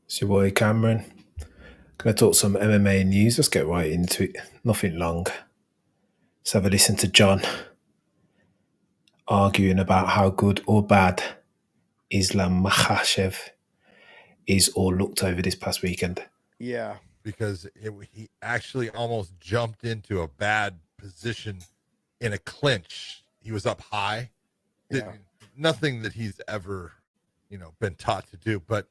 It's your boy Cameron. Gonna talk some MMA news. Let's get right into it. Nothing long. Let's have a listen to John arguing about how good or bad Islam Makhachev is or looked over this past weekend. Yeah. Because he actually almost jumped into a bad position in a clinch. He was up high. Yeah. Nothing that he's ever, been taught to do, but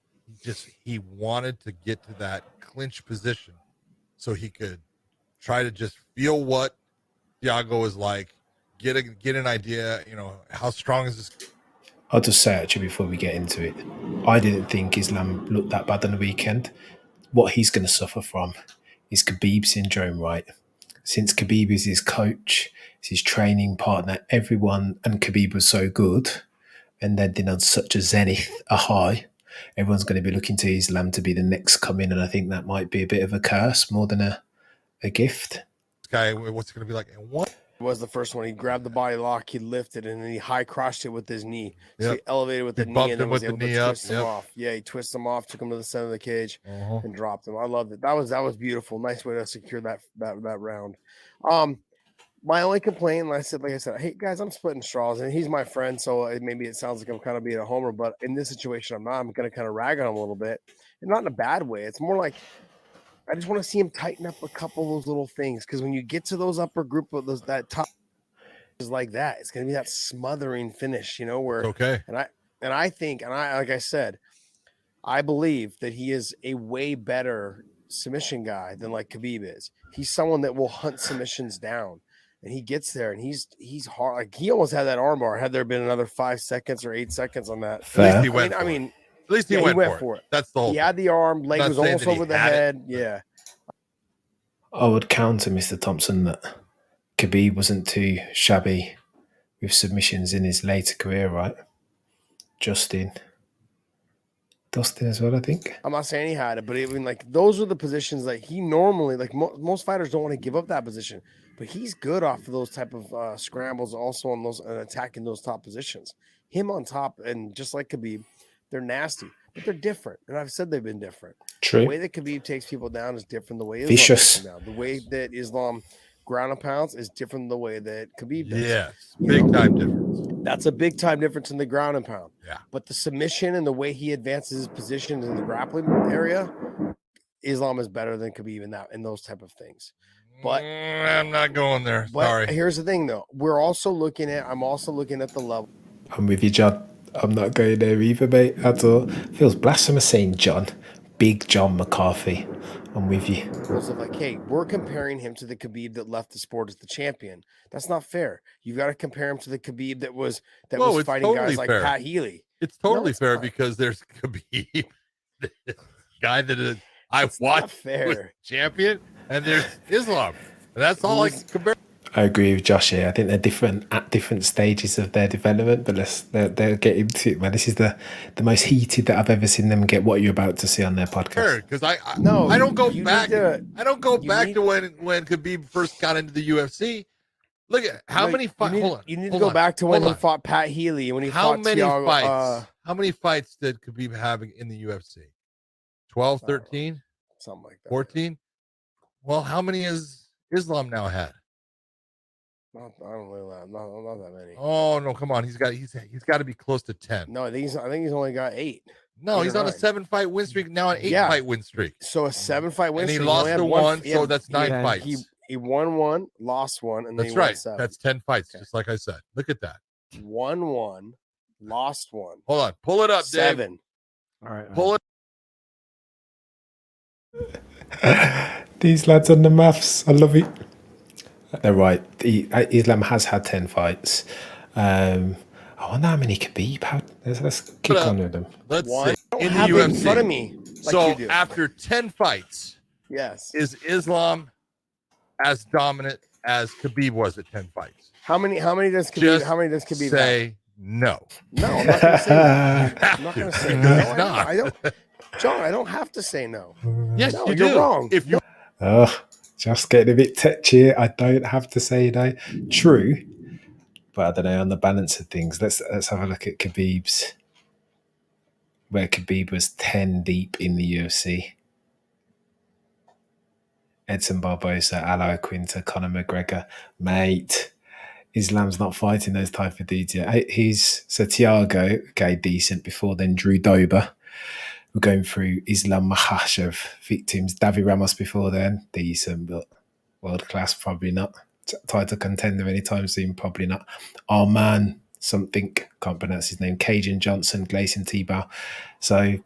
he wanted to get to that clinch position so he could try to just feel what Thiago is like, get an idea, how strong is this? I'll just say actually before we get into it, I didn't think Islam looked that bad on the weekend. What he's going to suffer from is Khabib syndrome, right? Since Khabib is his coach, is his training partner, everyone, and Khabib was so good, and then on such a zenith, a high, everyone's going to be looking to Islam to be the next coming, and I think that might be a bit of a curse more than a gift. This guy, what's it going to be like? And what was the first one? He grabbed the body lock, he lifted, and then he high crotched it with his knee. So Yep. he elevated with the knee and then was able to twist him off. Yeah, he twists him off, took him to the center of the cage, and dropped him. I loved it. That was beautiful. Nice way to secure that round. My only complaint, like I said, hey guys, I'm splitting straws, and he's my friend, so maybe it sounds like I'm kind of being a homer, but in this situation, I'm not. I'm going to kind of rag on him a little bit, and not in a bad way. It's more like I just want to see him tighten up a couple of those little things, because when you get to those upper group of those, that top is like that, it's going to be that smothering finish, where okay. And I think, like I said, I believe that he is a way better submission guy than like Khabib is. He's someone that will hunt submissions down. And he gets there, and he's hard. Like he almost had that armbar. Had there been another 5 seconds or 8 seconds on that, Fair. At least he went. At least he went for it. That's the whole. He had the arm. Leg was almost over the head. Yeah. I would counter Mr. Thompson that Khabib wasn't too shabby with submissions in his later career, right? Dustin as well, I think. I'm not saying he had it, but even like those are the positions that he normally like. Most fighters don't want to give up that position, but he's good off of those type of scrambles, also on those and attacking those top positions. Him on top, and just like Khabib, they're nasty, but they're different. And I've said they've been different. True. The way that Khabib takes people down is different. The way Islam takes them down. The way that Islam ground and pounds is different than the way that Khabib does. Yes, big time difference. That's a big time difference in the ground and pound. Yeah. But the submission and the way he advances his position in the grappling area, Islam is better than Khabib in those type of things. But I'm not going there. Sorry. Here's the thing though. I'm also looking at the level. I'm with you, John. I'm not going there either, mate, at all. Feels blasphemous saying John. Big John McCarthy. I'm with you. So like, hey, we're comparing him to the Khabib that left the sport as the champion. That's not fair. You've got to compare him to the Khabib that was fighting totally guys like fair. Pat Healy. It's totally fair because there's Khabib, the guy that I watched was champion, and there's Islam. And that's all I can compare. I agree with Josh here. I think they're different at different stages of their development, but they'll get into it, man. This is the most heated that I've ever seen them get. What you're about to see on their podcast? Because I don't go back. I don't go back to when Khabib first got into the UFC. Look at how many fights. You need to go back to when he fought Pat Healy and when he fought Thiago. Fights? How many fights did Khabib have in the UFC? 12, 13? Something like that. 14? Well, how many has Islam now had? I don't really not that many. Oh no, come on. He's got to be close to 10. No, I think he's only got 8. No, he's on a 7-fight win streak, now an 8-fight win streak. So a 7-fight win streak. And he lost the one, so that's 9 fights. He won 1, lost 1, and then that's he won 7. That's 10 fights, just like I said. Look at that. Won 1, lost 1. Hold on, pull it up, 7. Dave. All right. Pull it. These lads on the maths, I love it. They're right. Islam has had 10 fights. I wonder how many Khabib had. Let's kick on with them. Let's see. In the UFC. In front of me. So after 10 fights, yes, is Islam as dominant as Khabib was at 10 fights? How many does Khabib say have? No. No, I'm not going to say that. I'm not going to say no. I don't. John, I don't have to say no. Yes, no, you're do. Wrong. If you just getting a bit touchy. I don't have to say no. True, but I don't know on the balance of things. Let's have a look at Khabib's where Khabib was 10 deep in the UFC. Edson Barbosa, Aloe Quinta, Conor McGregor, mate. Islam's not fighting those type of dudes yet. So Thiago, okay, decent before then. Drew Dober. We're going through Islam Makhachev victims. Davi Ramos before then, decent, but world class, probably not. Title contender anytime soon, probably not. Our man, something, can't pronounce his name, Cajun Johnson, Gleison Tebow. So,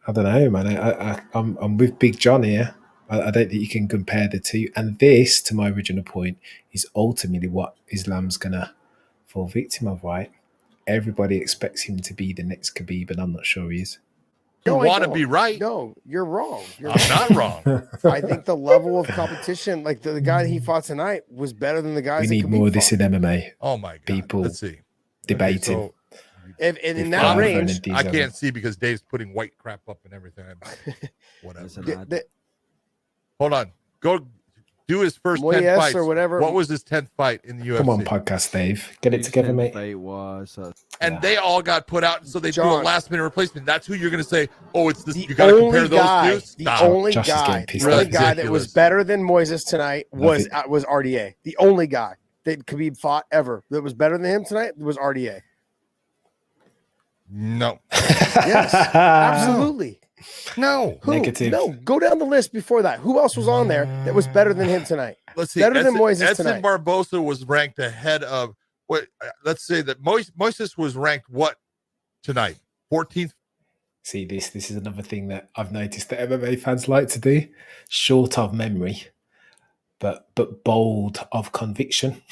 I don't know, man. I'm with Big John here. I don't think you can compare the two. And this, to my original point, is ultimately what Islam's going to fall victim of, right? Everybody expects him to be the next Khabib, and I'm not sure he is. You want to be right. No, you're wrong. I'm not wrong. I think the level of competition, like the guy he fought tonight, was better than the guys. We need more of this in MMA. Oh my God! People Let's see. debating. Okay, so and in that range, I can't see because Dave's putting white crap up and everything. Whatever. Hold on. Go do his first 10 fights or whatever. What was his 10th fight in the UFC? Come on, podcast Dave. Get it together, mate. Fight was, and they all got put out, so they do a last-minute replacement. That's who you're going to say, oh, it's this. The You got to only compare guy, those two? the only guy that was better than Moises tonight was RDA. The only guy that Khabib fought ever that was better than him tonight was RDA. No. Yes, absolutely. No. Who? Negative. No, go down the list before that. Who else was on there that was better than him tonight? Let's see. Better than Moises Edson tonight. Barbosa was ranked ahead of what? Let's say that Moises was ranked what tonight? 14th. See, this is another thing that I've noticed that MMA fans like to do. Short of memory, but bold of conviction.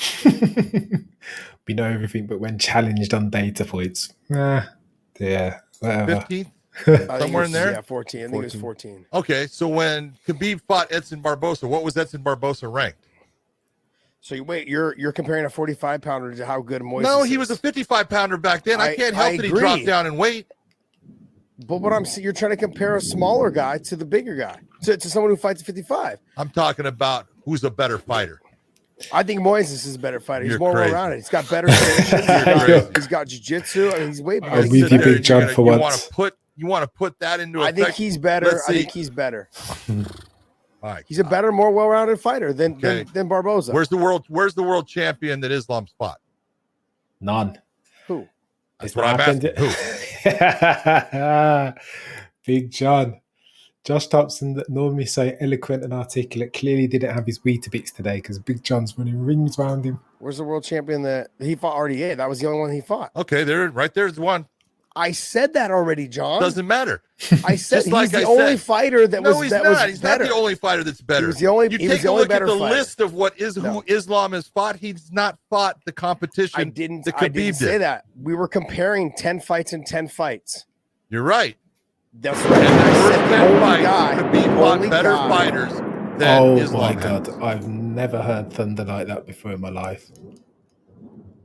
We know everything, but when challenged on data points, yeah, whatever. 15th. Somewhere in there? Yeah, 14. I think it was 14. Okay, so when Khabib fought Edson Barbosa, what was Edson Barbosa ranked? So you're comparing a 45-pounder to how good Moises No, he is. was a 55-pounder back then. I can't help that he dropped down in weight. But what I'm saying, you're trying to compare a smaller guy to the bigger guy, to someone who fights at 55. I'm talking about who's a better fighter. I think Moises is a better fighter. He's You're more crazy. well-rounded. He's got better submissions. He's got jiu-jitsu. I mean, he's way better. I'm with you, Big John, for once. You want to put that into effect? I think he's better. I think he's better. All right. He's a better, more well-rounded fighter than Barbosa. Where's the world champion that Islam's fought? None. Who? That's what I'm asking. Who? Big John. Josh Thompson, that normally so eloquent and articulate, clearly didn't have his Weetabix today because Big John's running rings around him. Where's the world champion that he fought RDA? That was the only one he fought. Okay, there's one. I said that already, John. Doesn't matter. I said he's like the only fighter that was. No, he's that not. Was he's better. not the only fighter that's better. He was the only. You he take was the a only look at better the fighter. list of who Islam has fought. He's not fought the competition. I didn't Khabib say that. We were comparing 10 fights and 10 fights. You're right. That's right. I said the only guy. Khabib fought better fighters than Islam. Oh my God, I've never heard thunder like that before in my life.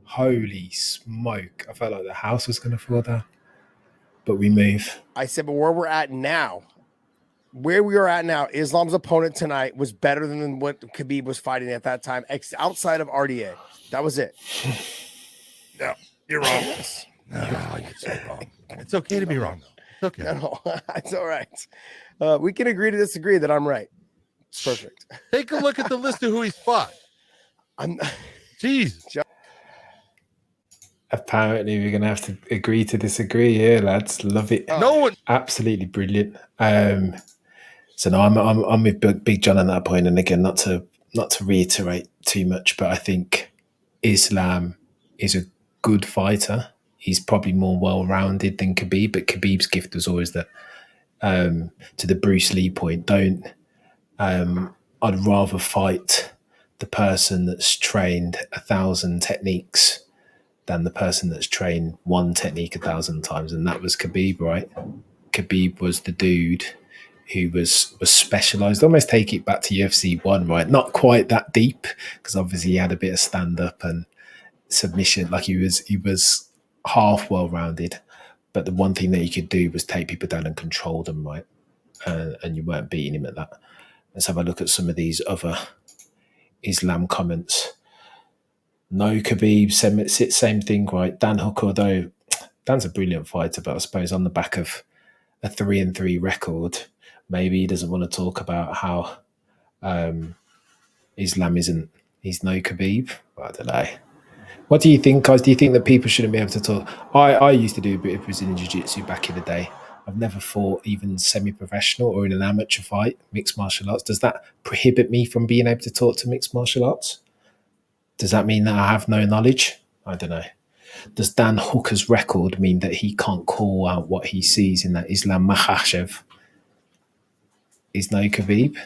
Holy smoke! I felt like the house was going to fall down. But we move. I said, but where we are at now, Islam's opponent tonight was better than what Khabib was fighting at that time, outside of RDA. That was it. No, you're wrong. No, you're so wrong. It's okay to be wrong, though. It's okay. No, it's all right. We can agree to disagree that I'm right. It's perfect. Take a look at the list of who he's fought. Jesus. Apparently, we're going to have to agree to disagree here, lads. Love it. No one. Absolutely brilliant. So no, I'm with Big John on that point. And again, not to reiterate too much, but I think Islam is a good fighter. He's probably more well-rounded than Khabib, but Khabib's gift was always that. To the Bruce Lee point, I'd rather fight the person that's trained 1,000 techniques than the person that's trained one technique 1,000 times, and that was Khabib, right? Khabib was the dude who was specialized. Almost take it back to UFC 1, right? Not quite that deep, because obviously he had a bit of stand-up and submission. Like he was half well-rounded, but the one thing that he could do was take people down and control them, right? And you weren't beating him at that. Let's have a look at some of these other Islam comments. No Khabib, same thing, right? Dan Hooker, though Dan's a brilliant fighter, but I suppose on the back of a 3-3 record, maybe he doesn't want to talk about how Islam isn't. He's no Khabib. I don't know. What do you think, guys? Do you think that people shouldn't be able to talk? I used to do a bit of Brazilian Jiu-Jitsu back in the day. I've never fought even semi-professional or in an amateur fight, mixed martial arts. Does that prohibit me from being able to talk to mixed martial arts? Does that mean that I have no knowledge? I don't know. Does Dan Hooker's record mean that he can't call out what he sees in that Islam Makhachev is no Khabib?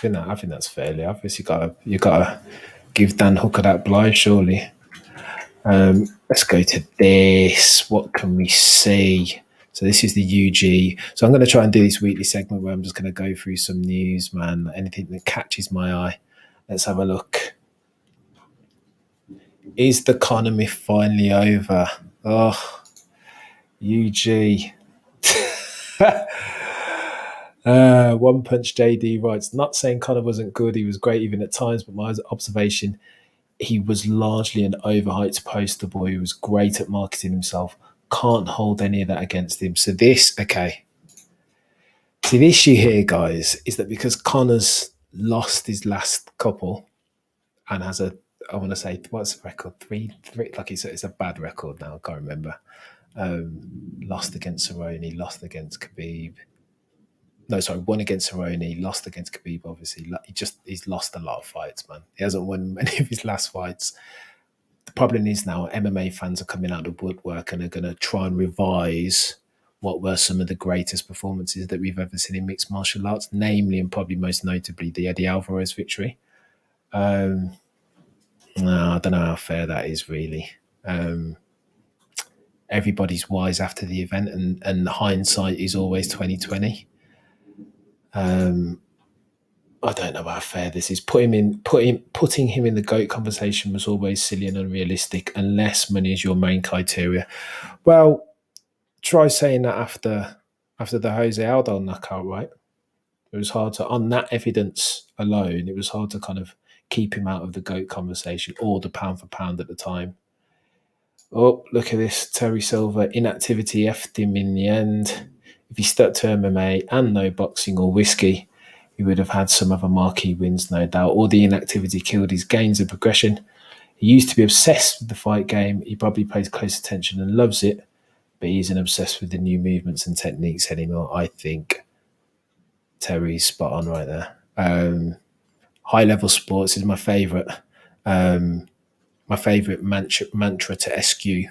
I think that's fairly obvious. You gotta give Dan Hooker that blind, surely. Let's go to this. What can we see? So this is the UG. So I'm going to try and do this weekly segment where I'm just going to go through some news, man. Anything that catches my eye. Let's have a look. Is the Conor myth finally over? Oh, UG. One Punch JD writes, not saying Conor wasn't good. He was great even at times, but my observation, he was largely an overhyped poster boy who was great at marketing himself. Can't hold any of that against him. So this, okay. See, the issue here, guys, is that because Conor's lost his last couple and has a, I want to say, what's the record? Three, like it's a bad record now. I can't remember. Lost against Cerrone, lost against Khabib. No, sorry, won against Cerrone, lost against Khabib, obviously. He's lost a lot of fights, man. He hasn't won many of his last fights. The problem is now MMA fans are coming out of the woodwork and are going to try and revise what were some of the greatest performances that we've ever seen in mixed martial arts, namely and probably most notably the Eddie Alvarez victory. No, I don't know how fair that is, really. Everybody's wise after the event, and hindsight is always 2020. I don't know how fair this is. Putting him in the GOAT conversation was always silly and unrealistic unless money is your main criteria. Well, try saying that after the Jose Aldo knockout, right? It was hard to, on that evidence alone, it was hard to kind of keep him out of the GOAT conversation or the pound for pound at the time. Oh, look at this. Terry Silver, inactivity effed him in the end. If he stuck to MMA and no boxing or whiskey, he would have had some other marquee wins, no doubt. All the inactivity killed his gains of progression. He used to be obsessed with the fight game. He probably pays close attention and loves it, but he isn't obsessed with the new movements and techniques anymore. I think Terry's spot on right there. High level sports is my favourite. My favourite mantra to eschew.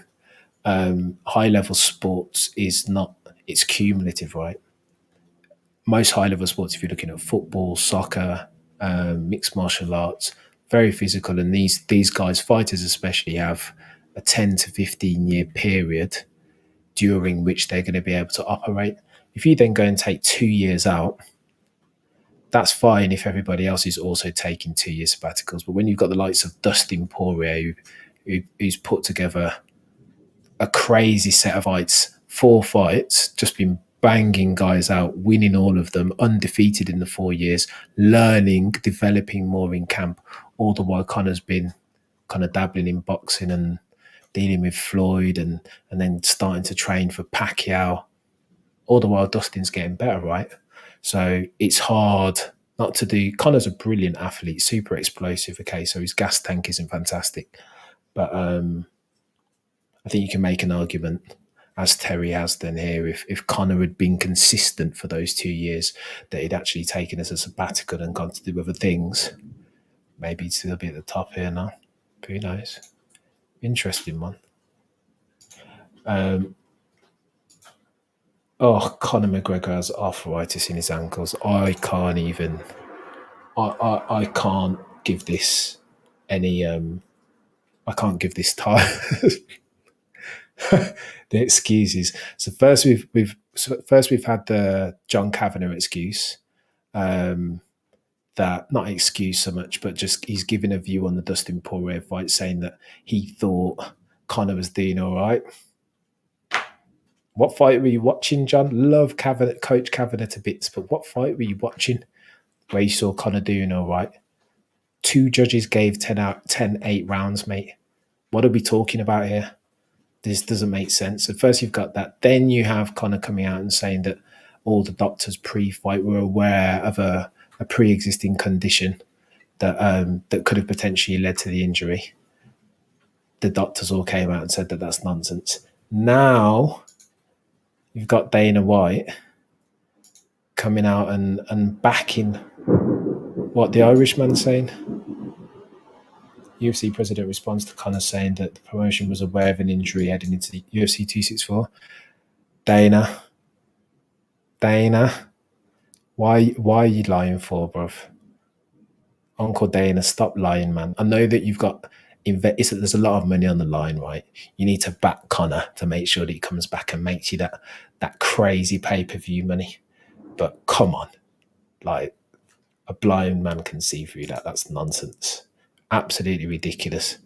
High level sports is not, it's cumulative, right? Most high level sports, if you're looking at football, soccer, mixed martial arts, very physical, and these guys, fighters especially, have a 10 to 15 year period during which they're going to be able to operate. If you then go and take 2 years out, that's fine if everybody else is also taking 2 year sabbaticals. But when you've got the likes of Dustin Poirier, who's put together a crazy set of fights, 4 fights, just been banging guys out, winning all of them, undefeated in the 4 years, learning, developing more in camp, all the while Conor's been kind of dabbling in boxing and dealing with Floyd and then starting to train for Pacquiao. All the while Dustin's getting better, right? So it's hard not to do. Conor's a brilliant athlete, super explosive, okay, so his gas tank isn't fantastic. But I think you can make an argument, as Terry has done here, if Conor had been consistent for those 2 years, that he'd actually taken as a sabbatical and gone to do other things, maybe he'd still be at the top here now. Who knows? Interesting one. Conor McGregor has arthritis in his ankles. I can't even. I can't give this any. I can't give this time. The excuses. So first we've had the John Kavanagh excuse. That, not excuse so much, but just he's giving a view on the Dustin Poirier fight, saying that he thought Conor was doing all right. What fight were you watching, John? Love Kavanagh, Coach Kavanagh to bits, but what fight were you watching where you saw Conor doing all right? 2 judges gave 10 8 rounds, mate. What are we talking about here? This doesn't make sense. At first, you've got that. Then you have Conor coming out and saying that all the doctors pre-fight were aware of a pre-existing condition that that could have potentially led to the injury. The doctors all came out and said that that's nonsense. Now you've got Dana White coming out and backing what the Irishman's saying. UFC president responds to Conor saying that the promotion was aware of an injury heading into the UFC 264. Dana, why are you lying for, bruv? Uncle Dana, stop lying, man. I know that you've got there's a lot of money on the line, right? You need to back Conor to make sure that he comes back and makes you that crazy pay-per-view money. But come on, like, a blind man can see through that. That's nonsense. Absolutely ridiculous.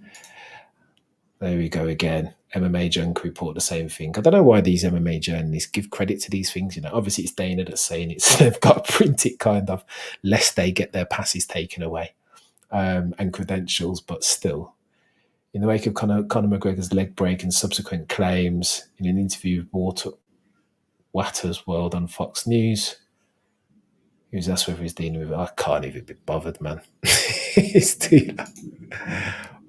There we go again. MMA Junk report the same thing. I don't know why these MMA journalists give credit to these things. Obviously it's Dana that's saying it, so they've got to print it kind of, lest they get their passes taken away and credentials. But still, in the wake of Conor McGregor's leg break and subsequent claims, in an interview with Waters World on Fox News, he was asked whether he's dealing with it. I can't even be bothered, man. It's too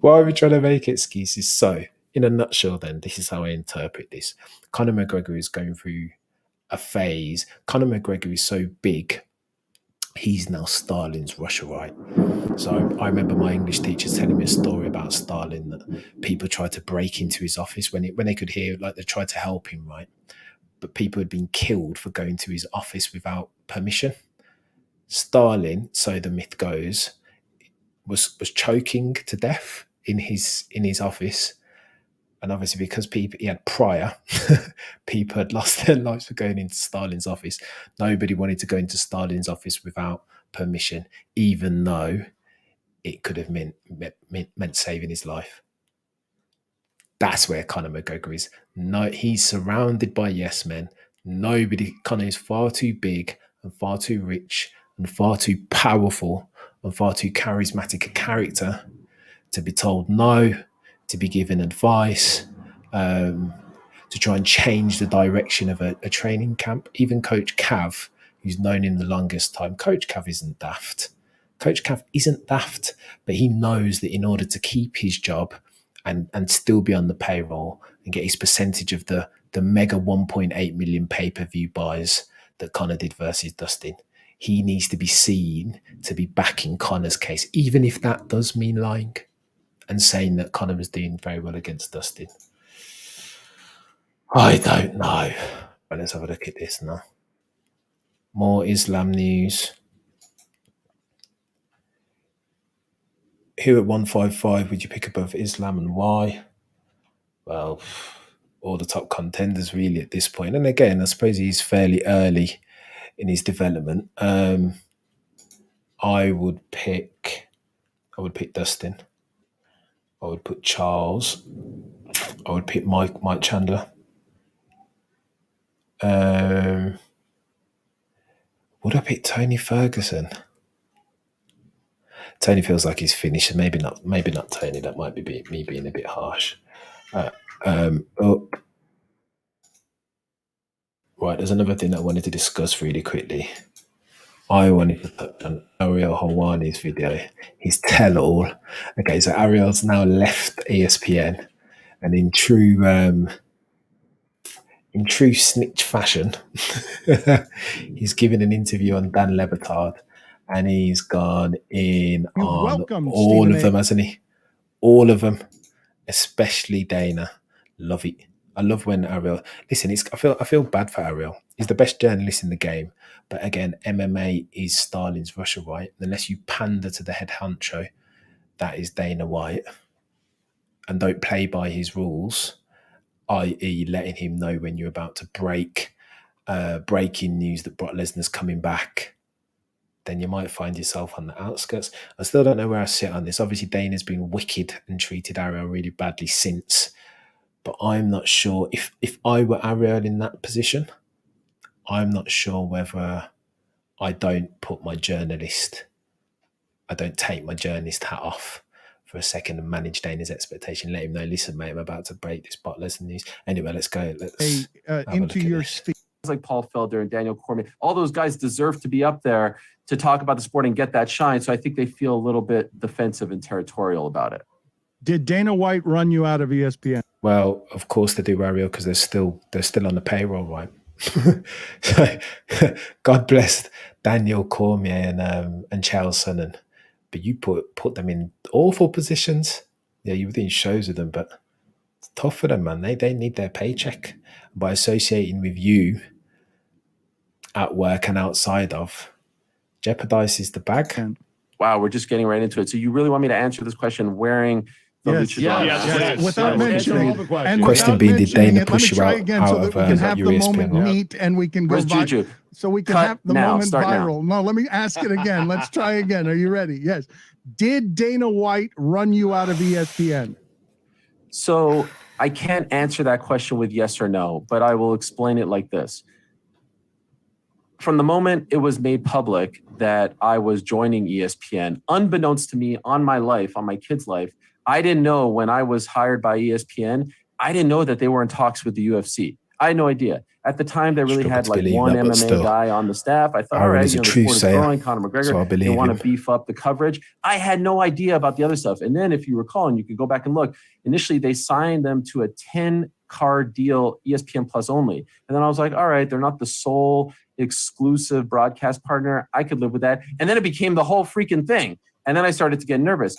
Why are we trying to make excuses? So, in a nutshell, then, this is how I interpret this. Conor McGregor is going through a phase. Conor McGregor is so big, he's now Stalin's Russia, right? So I remember my English teachers telling me a story about Stalin, that people tried to break into his office when they could hear, like, they tried to help him, right? But people had been killed for going to his office without permission. Stalin, so the myth goes, was choking to death in his office, and obviously because he had prior people had lost their lives for going into Stalin's office. Nobody wanted to go into Stalin's office without permission, even though it could have meant saving his life. That's where Conor McGregor is. No, he's surrounded by yes men. Conor is far too big and far too rich and far too powerful and far too charismatic a character to be told no, to be given advice, to try and change the direction of a training camp. Even Coach Cav, who's known him the longest time, Coach Cav isn't daft. Coach Cav isn't daft, but he knows that in order to keep his job and still be on the payroll and get his percentage of the mega 1.8 million pay-per-view buys that Conor did versus Dustin, he needs to be seen to be backing Conor's case, even if that does mean lying and saying that Conor was doing very well against Dustin. I don't know. But let's have a look at this now. More Islam news. Who at 155 would you pick above Islam and why? Well, all the top contenders really at this point. And again, I suppose he's fairly early in his development. I would pick Dustin. I would put Charles. I would pick Mike Chandler. Would I pick Tony Ferguson? Tony feels like he's finished. Maybe not Tony. That might be me being a bit harsh. Right, there's another thing that I wanted to discuss really quickly. I wanted to touch on Ariel Helwani's video. His tell-all. Okay, so Ariel's now left ESPN, and in true snitch fashion, he's given an interview on Dan Le Batard, and he's gone in on all of them, hasn't he? All of them, especially Dana. Love it. I love when Ariel. Listen, I feel bad for Ariel. He's the best journalist in the game, but again, MMA is Stalin's Russia, right? Unless you pander to the head honcho, that is Dana White, and don't play by his rules, i.e., letting him know when you're about to breaking news that Brock Lesnar's coming back, then you might find yourself on the outskirts. I still don't know where I sit on this. Obviously, Dana's been wicked and treated Ariel really badly since, but I'm not sure if I were Ariel in that position, I'm not sure whether I don't take my journalist hat off for a second and manage Dana's expectation. Let him know, listen, mate, I'm about to break this Brock Lesnar news. Anyway, let's go. Let's into your sphere. Like Paul Felder and Daniel Cormier, all those guys deserve to be up there to talk about the sport and get that shine. So I think they feel a little bit defensive and territorial about it. Did Dana White run you out of ESPN? Well, of course they do, Ariel, because they're still on the payroll, right? So, God bless Daniel Cormier and Charles, but you put them in awful positions. Yeah, you were doing shows with them, but it's tough for them, man. They need their paycheck. By associating with you at work and outside of, jeopardizes the bag. Wow, we're just getting right into it. So you really want me to answer this question wearing the luchador? Yes. Without mentioning it. And question being, did Dana push you out again so that we can have your the ESPN moment neat and we can go Where's Juju? So we can Cut have the now. moment Start viral. No, let me ask it again. Let's try again. Are you ready? Yes. Did Dana White run you out of ESPN? So I can't answer that question with yes or no, but I will explain it like this. From the moment it was made public that I was joining ESPN, unbeknownst to me on my life, on my kid's life, I didn't know when I was hired by ESPN, I didn't know that they were in talks with the UFC. I had no idea. At the time, they really had like one MMA guy on the staff. I thought, all right, the sport is growing. Conor McGregor, they want to beef up the coverage. I had no idea about the other stuff. And then if you recall, and you could go back and look, initially they signed them to a 10-card deal, ESPN Plus only. And then I was like, all right, they're not the sole exclusive broadcast partner. I could live with that. And then it became the whole freaking thing. And then I started to get nervous.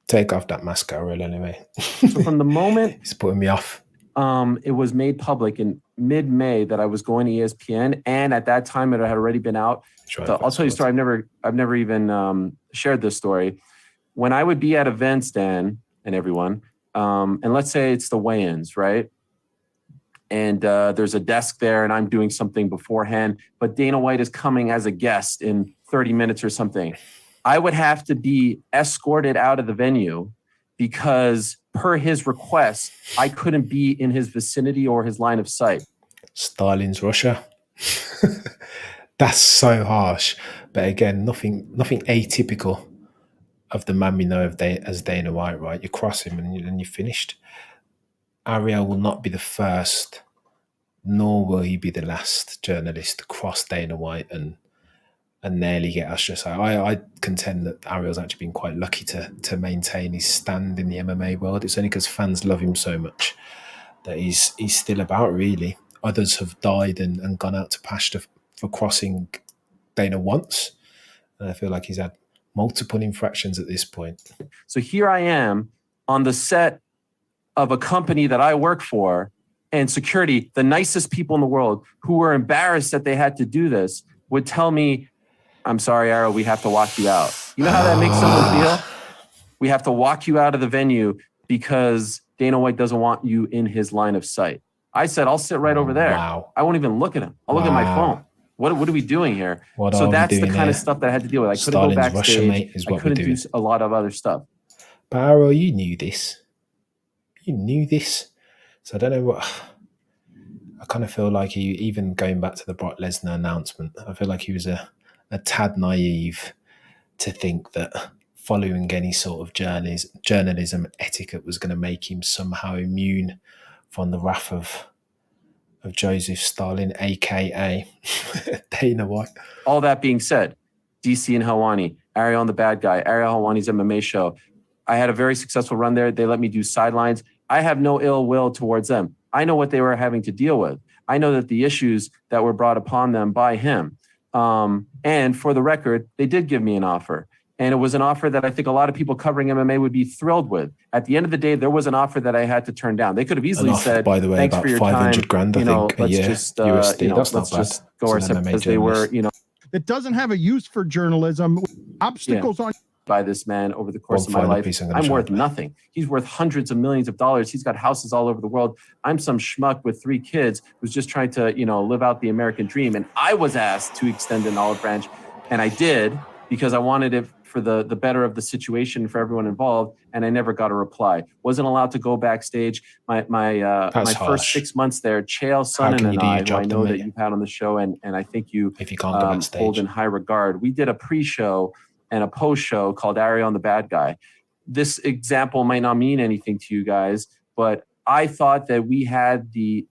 Take off that mask, Ariel, anyway. So from the moment it's putting me off. It was made public in mid-May that I was going to ESPN, and at that time it had already been out. So I'll tell you a story. I've never even shared this story. When I would be at events, Dan and everyone, and let's say it's the weigh-ins, right? And there's a desk there, and I'm doing something beforehand, but Dana White is coming as a guest in 30 minutes or something. I would have to be escorted out of the venue because per his request, I couldn't be in his vicinity or his line of sight. Stalin's Russia. That's so harsh. But again, nothing atypical of the man we know as Dana White, right? You cross him and you're finished. Ariel will not be the first, nor will he be the last journalist to cross Dana White and nearly get ostracized. I contend that Ariel's actually been quite lucky to maintain his stand in the MMA world. It's only because fans love him so much that he's still about, really. Others have died and gone out to pasture for crossing Dana once. And I feel like he's had multiple infractions at this point. So here I am on the set of a company that I work for, and security, the nicest people in the world who were embarrassed that they had to do this, would tell me, I'm sorry, Ariel, we have to walk you out. You know how that makes someone feel? We have to walk you out of the venue because Dana White doesn't want you in his line of sight. I said, I'll sit right over there. Wow. I won't even look at him. I'll look at my phone. What are we doing here? So that's the kind of stuff that I had to deal with. I couldn't go backstage. I couldn't do a lot of other stuff. But Ariel, you knew this. You knew this. So I don't know what... I kind of feel like he, even going back to the Brock Lesnar announcement, I feel like he was a tad naive to think that following any sort of journalism etiquette was going to make him somehow immune from the wrath of Joseph Stalin, aka Dana White. All that being said, DC and Helwani, Ariel and the Bad Guy, Ariel Helwani's MMA show. I had a very successful run there. They let me do sidelines. I have no ill will towards them. I know what they were having to deal with. I know that the issues that were brought upon them by him. And for the record, they did give me an offer. And it was an offer that I think a lot of people covering MMA would be thrilled with. At the end of the day, there was an offer that I had to turn down. They could have easily said, by the way, thanks about for your 500 time. grand, I think, let's a year. just, USD. That's let's not just bad. go our separate, because they were, It doesn't have a use for journalism. Obstacles on by this man over the course of my life. I'm worth nothing. He's worth hundreds of millions of dollars. He's got houses all over the world. I'm some schmuck with 3 kids who's just trying to, live out the American dream. And I was asked to extend an olive branch, and I did because I wanted it for the better of the situation for everyone involved. And I never got a reply. Wasn't allowed to go backstage. My first 6 months there, Chael Sonnen and I, who I know that you've had on the show, and I think you hold in high regard. We did a pre-show and a post-show called Ariel and the Bad Guy. this example might not mean anything to you guys, but I thought that we had the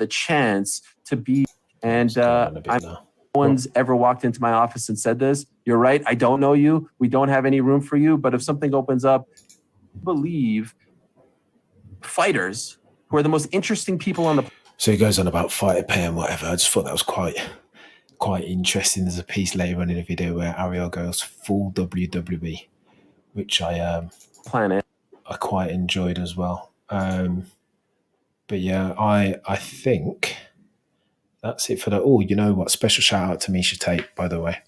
chance to be, and no one's ever walked into my office and said this. You're right. I don't know you. We don't have any room for you. But if something opens up, I believe fighters who are the most interesting people on the. So he goes on about fighter pay and whatever. I just thought that was quite interesting. There's a piece later on in the video where Ariel goes full WWE, which I quite enjoyed as well. But yeah, I think that's it for the. Oh, you know what? Special shout out to Misha Tate, by the way,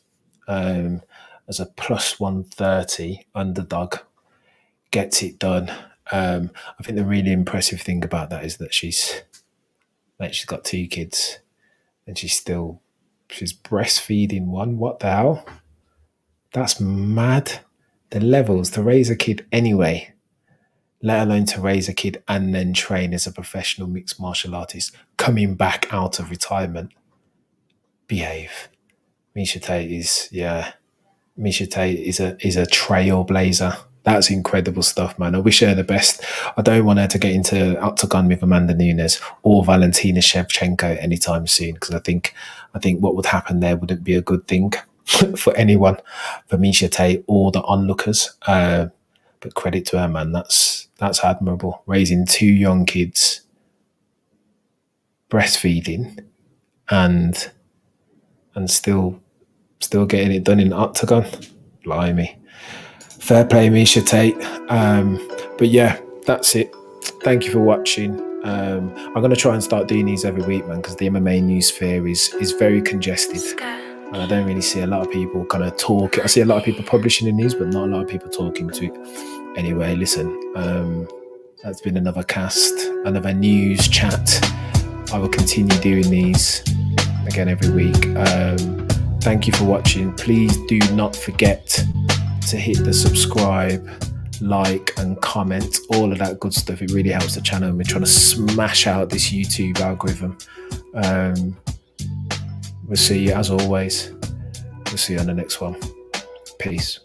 as a plus 130 underdog, gets it done. I think the really impressive thing about that is that she's got 2 kids, and she's breastfeeding one. What the hell? That's mad. The levels to raise a kid anyway, let alone to raise a kid and then train as a professional mixed martial artist, coming back out of retirement. Behave. Misha Tate is a trailblazer. That's incredible stuff, man. I wish her the best. I don't want her to get into octagon with Amanda Nunes or Valentina Shevchenko anytime soon, because I think what would happen there wouldn't be a good thing for anyone, for Misha Tate or the onlookers. But credit to her, man. That's admirable. Raising 2 young kids, breastfeeding, and still getting it done in the octagon. Blimey. Fair play, Misha Tate. But yeah, that's it. Thank you for watching. I'm going to try and start doing these every week, man, because the MMA news sphere is very congested. And I don't really see a lot of people kind of talk. I see a lot of people publishing the news, but not a lot of people talking to it. Anyway, listen, that's been another cast, another news chat. I will continue doing these again every week. Thank you for watching. Please do not forget to hit the subscribe, like, and comment, all of that good stuff. It really helps the channel, and we're trying to smash out this YouTube algorithm. We'll see you, as always. We'll see you on the next one. Peace.